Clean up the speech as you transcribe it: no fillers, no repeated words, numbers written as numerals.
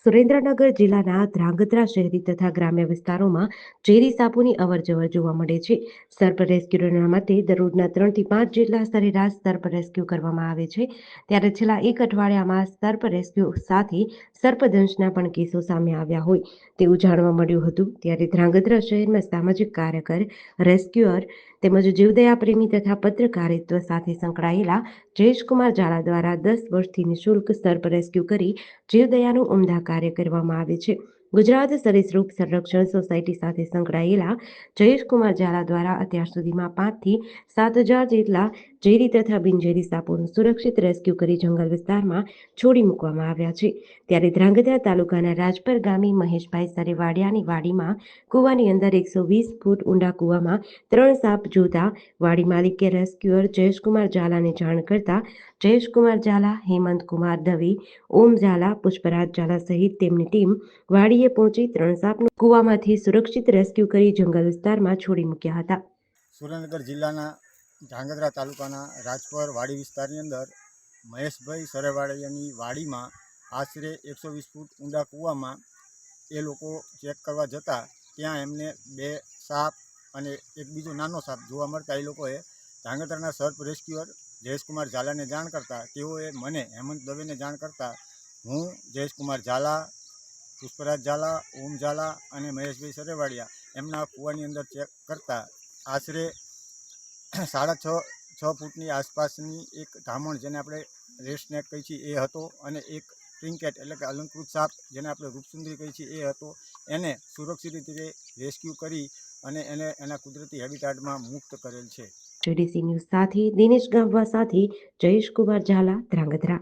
સુરેન્દ્રનગર જિલ્લાના ધ્રાંગધ્રા શહેરી તથા ગ્રામ્ય વિસ્તારોમાં ઝેરી સાપોની અવરજવર જોવા મળે છે. સર્પ રેસ્ક્યુના મતે દરરોજના 3 થી 5 જેટલા સરેરાશ સર્પ રેસ્ક્યુ કરવામાં આવે છે. ત્યારે છેલ્લા એક અઠવાડિયામાં સર્પ રેસ્ક્યુ સાથે સર્પદંશના પણ કેસો સામે આવ્યા હોય તેવું જાણવા મળ્યું હતું. ત્યારે ધ્રાંગધ્રા શહેરમાં સામાજિક કાર્યકર, રેસ્ક્યુઅર તેમજ જીવદયા પ્રેમી તથા પત્રકારિત્વ સાથે સંકળાયેલા જયેશકુમાર ઝાલા દ્વારા 10 વર્ષથી નિઃશુલ્ક સર્પ રેસ્ક્યુ કરી જીવદયાનું ઉમદા કાર્ય કરવામાં આવે છે. ગુજરાત સરીસૃપ સંરક્ષણ સોસાયટી સાથે સંકળાયેલા જયેશકુમાર ઝાલા દ્વારા અત્યાર સુધીમાં 5 થી 7,000 જેટલા ઝેરી તથા બિનઝેરી સાપોનું સુરક્ષિત રેસ્ક્યુ કરી જંગલ વિસ્તારમાં છોડી મૂકવામાં આવ્યા છે. ત્યારે ધ્રાંગધ્રા તાલુકાના રાજપર ગામી મહેશભાઈ સરેવાડિયાની વાડીમાં કૂવાની અંદર 120 ફૂટ ઊંડા કૂવામાં 3 સાપ જોતા વાડી માલિકે રેસ્ક્યુઅર જયેશકુમાર ઝાલાને જાણ કરતા જયેશકુમાર ઝાલા, હેમંતકુમાર દવે, ઓમ ઝાલા, પુષ્પરાજ ઝાલા સહિત તેમની ટીમ વાડીએ પહોંચી 3 સાપને કૂવામાંથી સુરક્ષિત રેસ્ક્યુ કરી જંગલ વિસ્તારમાં છોડી મૂક્યા હતા. સુરેન્દ્રનગર જિલ્લાના ધ્રાંગધ્રા તાલુકાના રાજપર વાડી વિસ્તારની અંદર મહેશભાઈ સરેવાડિયાની વાડીમાં આશરે 120 ફૂટ ઊંડા કૂવામાં એ લોકો ચેક કરવા જતા ત્યાં એમને 2 સાપ અને એક બીજો નાનો સાપ જોવા મળતા એ લોકોએ ધ્રાંગધ્રાના સર્પ રેસ્ક્યુઅર જયેશકુમાર ઝાલાને જાણ કરતા તેઓએ મને હેમંત દવેને જાણ કરતા હું જયેશકુમાર ઝાલા, પુષ્પરાજ ઝાલા, ઓમ ઝાલા અને મહેશભાઈ સરેવાડિયા એમના કૂવાની અંદર ચેક કરતા આશરે 6.5 ફૂટની આસપાસની એક ધામણ જેને આપણે રેડ સ્નેક કહીએ છીએ એ હતો અને એક ટ્રિન્કેટ એટલે કે અલંકૃત સાપ જેને આપણે રૂપસુંદરી કહીએ છીએ એ હતો. એને સુરક્ષિત રીતે રેસ્ક્યુ કરી અને એને એના કુદરતી હેબિટાટમાં મુક્ત કરેલ છે. JDC ન્યૂઝ સાથે દિનેશ ગામવા સાથે જયેશકુમાર ઝાલા, ધ્રાંગધ્રા.